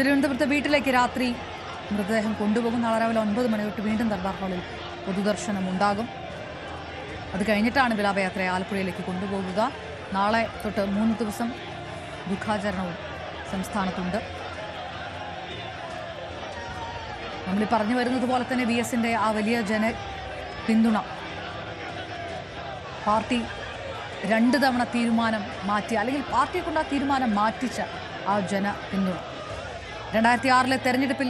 തിരുവനന്തപുരത്തെ വീട്ടിലേക്ക് രാത്രി മൃതദേഹം കൊണ്ടുപോകും. നാളെ രാവിലെ 9 മണി തൊട്ട് വീണ്ടും ദർബാർ ഹാളിൽ പൊതുദർശനം ഉണ്ടാകും. അത് കഴിഞ്ഞിട്ടാണ് വിലാപയാത്രയെ ആലപ്പുഴയിലേക്ക് കൊണ്ടുപോകുക. നാളെ തൊട്ട് 3 ദിവസം ദുഃഖാചരണവും സംസ്ഥാനത്തുണ്ട്. നമ്മൾ പറഞ്ഞു വരുന്നത് പോലെ തന്നെ VSന്റെ ആ വലിയ പിന്തുണ പാർട്ടി 2 തവണ തീരുമാനം മാറ്റി, അല്ലെങ്കിൽ പാർട്ടിയെ കൊണ്ട് ആ തീരുമാനം മാറ്റിച്ച ആ പിന്തുണ 2006 തെരഞ്ഞെടുപ്പിൽ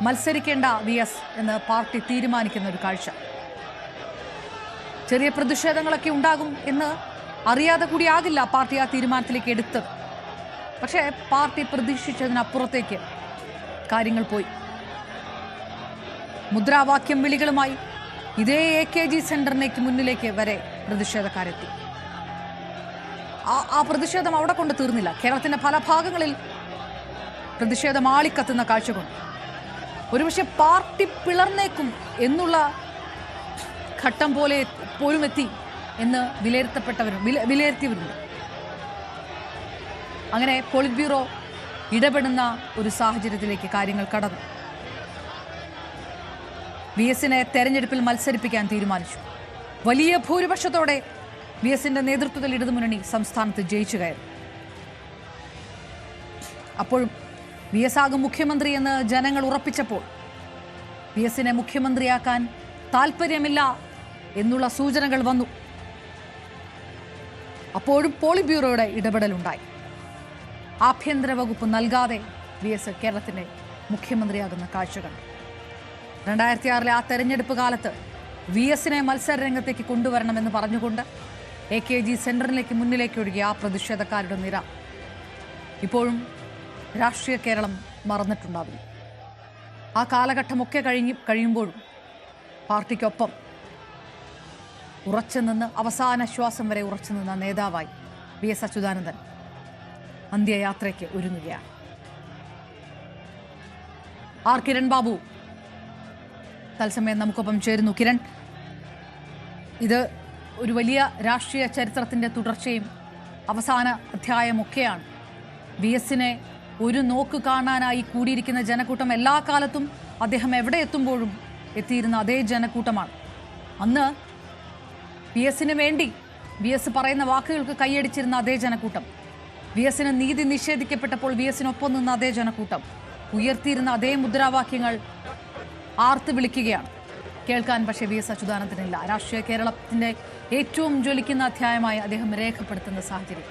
മത്സരിക്കേണ്ട VS എന്ന് പാർട്ടി തീരുമാനിക്കുന്ന ഒരു കാഴ്ച. ചെറിയ പ്രതിഷേധങ്ങളൊക്കെ ഉണ്ടാകും എന്ന് അറിയാതെ കൂടിയാകില്ല പാർട്ടി ആ തീരുമാനത്തിലേക്ക് എടുത്തത്. പക്ഷേ പാർട്ടി പ്രതീക്ഷിച്ചതിനപ്പുറത്തേക്ക് കാര്യങ്ങൾ പോയി. മുദ്രാവാക്യം വിളികളുമായി ഇതേ AKG സെന്ററിലേക്ക് മുന്നിലേക്ക് വരെ പ്രതിഷേധക്കാരെത്തി. ആ പ്രതിഷേധം അവിടെ കൊണ്ട് തീർന്നില്ല. കേരളത്തിന്റെ പല ഭാഗങ്ങളിൽ പ്രതിഷേധം ആളിക്കത്തുന്ന കാഴ്ചകൊണ്ട് ഒരുപക്ഷെ പാർട്ടി പിളർന്നേക്കും എന്നുള്ള ഘട്ടം പോലും എത്തി എന്ന് വിലയിരുത്തിയവരുണ്ട്. അങ്ങനെ പോളിറ്റ് ബ്യൂറോ ഇടപെടുന്ന ഒരു സാഹചര്യത്തിലേക്ക് കാര്യങ്ങൾ കടന്നു. VSനെ തെരഞ്ഞെടുപ്പിൽ മത്സരിപ്പിക്കാൻ തീരുമാനിച്ചു. വലിയ ഭൂരിപക്ഷത്തോടെ VSന്റെ നേതൃത്വത്തിൽ ഇടതുമുന്നണി സംസ്ഥാനത്ത് ജയിച്ചു കയറി. അപ്പോഴും VS ആകും മുഖ്യമന്ത്രി എന്ന് ജനങ്ങൾ ഉറപ്പിച്ചപ്പോൾ VSനെ മുഖ്യമന്ത്രിയാക്കാൻ താല്പര്യമില്ല എന്നുള്ള സൂചനകൾ വന്നു. അപ്പോഴും പോളിറ്റ് ബ്യൂറോയുടെ ഇടപെടലുണ്ടായി. ആഭ്യന്തര വകുപ്പ് നൽകാതെ VS കേരളത്തിന്റെ മുഖ്യമന്ത്രിയാകുന്ന കാഴ്ച കണ്ടു. 2006 ആ തെരഞ്ഞെടുപ്പ് കാലത്ത് VSനെ മത്സര രംഗത്തേക്ക് കൊണ്ടുവരണമെന്ന് പറഞ്ഞുകൊണ്ട് AKG സെന്ററിലേക്ക് മുന്നിലേക്ക് ഒഴുകിയ ആ പ്രതിഷേധക്കാരുടെ നിര ഇപ്പോഴും രാഷ്ട്രീയ കേരളം മറന്നിട്ടുണ്ടാവില്ല. ആ കാലഘട്ടമൊക്കെ കഴിയുമ്പോഴും പാർട്ടിക്കൊപ്പം ഉറച്ചുനിന്ന് അവസാന ശ്വാസം വരെ ഉറച്ചുനിന്ന നേതാവായി VS അച്യുതാനന്ദൻ അന്ത്യയാത്രയ്ക്ക് ഒരുങ്ങുകയാണ്. കിരൺ ബാബു തത്സമയം നമുക്കൊപ്പം ചേരുന്നു. കിരൺ, ഇത് ഒരു വലിയ രാഷ്ട്രീയ ചരിത്രത്തിൻ്റെ തുടർച്ചയും അവസാന അധ്യായമൊക്കെയാണ്. VSനെ ഒരു നോക്ക് കാണാനായി കൂടിയിരിക്കുന്ന ജനക്കൂട്ടം എല്ലാ കാലത്തും അദ്ദേഹം എവിടെ എത്തുമ്പോഴും എത്തിയിരുന്ന അതേ ജനക്കൂട്ടമാണ്. അന്ന് VSന് വേണ്ടി VS പറയുന്ന വാക്കുകൾക്ക് കൈയടിച്ചിരുന്ന അതേ ജനക്കൂട്ടം, VSന് നീതി നിഷേധിക്കപ്പെട്ടപ്പോൾ VSനൊപ്പം നിന്ന അതേ ജനക്കൂട്ടം, ഉയർത്തിയിരുന്ന അതേ മുദ്രാവാക്യങ്ങൾ ആർത്ത് വിളിക്കുകയാണ്. കേൾക്കാൻ പക്ഷേ VS അച്യുതാനന്ദനില്ല. രാഷ്ട്രീയ കേരളത്തിന്റെ ഏറ്റവും ജ്വലിക്കുന്ന അധ്യായമായി അദ്ദേഹം രേഖപ്പെടുത്തുന്ന സാഹചര്യം.